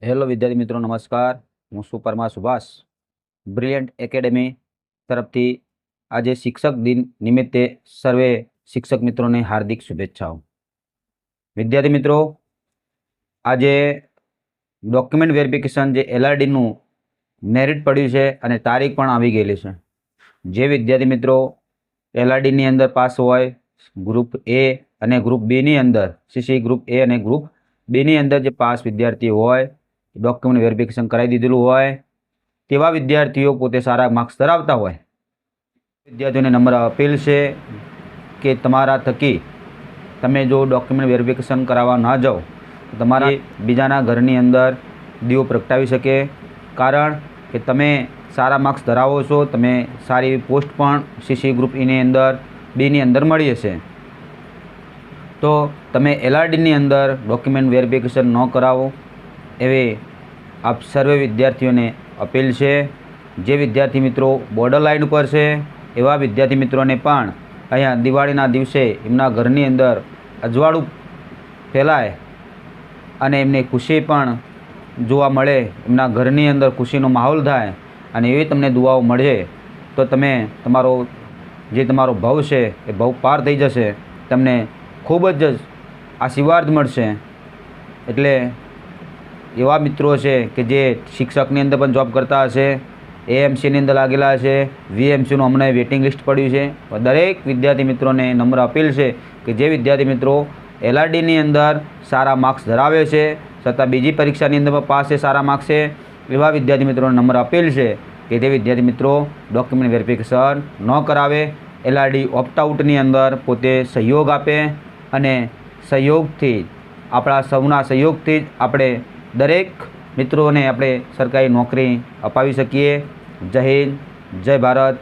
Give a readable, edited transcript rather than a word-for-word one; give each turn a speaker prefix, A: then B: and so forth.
A: Hello વિદ્યાર્થી મિત્રો, નમસ્કાર. હું છું પરમાર સુભાષ. બ્રિલિયન્ટ એકેડેમી તરફથી આજે શિક્ષક દિન નિમિત્તે સર્વે શિક્ષક મિત્રોને હાર્દિક શુભેચ્છાઓ. વિદ્યાર્થી મિત્રો, આજે ડોક્યુમેન્ટ વેરિફિકેશન જે LRDનું મેરિટ પડ્યું છે અને તારીખ પણ આવી ગયેલી છે. જે વિદ્યાર્થી મિત્રો LRDની અંદર પાસ હોય, ગ્રુપ A અને ગ્રુપ Bની અંદર CC ગ્રુપ A અને ગ્રુપ Bની અંદર જે પાસ વિદ્યાર્થી હોય, ડોક્યુમેન્ટ વેરિફિકેશન કરાવી દીધેલું હોય તેવા વિદ્યાર્થીઓ પોતે સારા માર્ક્સ ધરાવતા હોય, વિદ્યાર્થીઓને નમ્ર અપીલ છે કે તમારા થકી તમે જો ડોક્યુમેન્ટ વેરિફિકેશન કરાવવા ના જાઓ તો તમારા બીજાના ઘરની અંદર દીવો પ્રગટાવી શકે. કારણ કે તમે સારા માર્ક્સ ધરાવો છો, તમે સારી પોસ્ટ પણ CC ગ્રુપ Eની અંદર Bની અંદર મળી હશે. તો તમે LRDની અંદર ડોક્યુમેન્ટ વેરિફિકેશન ન કરાવો એવી આપ સર્વે વિદ્યાર્થીઓને અપીલ છે. જે વિદ્યાર્થી મિત્રો બોર્ડર લાઇન ઉપર છે એવા વિદ્યાર્થી મિત્રોને પણ અહીંયા દિવાળીના દિવસે એમના ઘરની અંદર અજવાળું ફેલાય અને એમની ખુશી પણ જોવા મળે, એમના ઘરની અંદર ખુશીનો માહોલ થાય અને એવી તમને દુઆઓ મળે તો તમે તમારો ભવ છે એ ભવ પાર થઈ જશે, તમને ખૂબ જ આશીર્વાદ મળશે. એટલે એવા મિત્રો છે કે જે શિક્ષકની અંદર પણ જોબ કરતા હશે, AMCની અંદર લાગેલા છે, VMCનું હમણાં વેઇટિંગ લિસ્ટ પડ્યું છે. દરેક વિદ્યાર્થી મિત્રોને નમ્ર અપીલ છે કે જે વિદ્યાર્થી મિત્રો LRDની અંદર સારા માર્ક્સ ધરાવે છે છતાં બીજી પરીક્ષાની અંદર પણ પાસ છે, સારા માર્ક્સ છે, એવા વિદ્યાર્થી મિત્રોને નમ્ર અપીલ છે કે તે વિદ્યાર્થી મિત્રો ડોક્યુમેન્ટ વેરિફિકેશન ન કરાવે, LRD ઓપ્ટ આઉટની અંદર પોતે સહયોગ આપે અને સહયોગથી આપણા સૌના સહયોગથી જ આપણે દરેક મિત્રોને આપણે સરકારી નોકરી અપાવી શકીએ. જય હિન્દ, જય ભારત.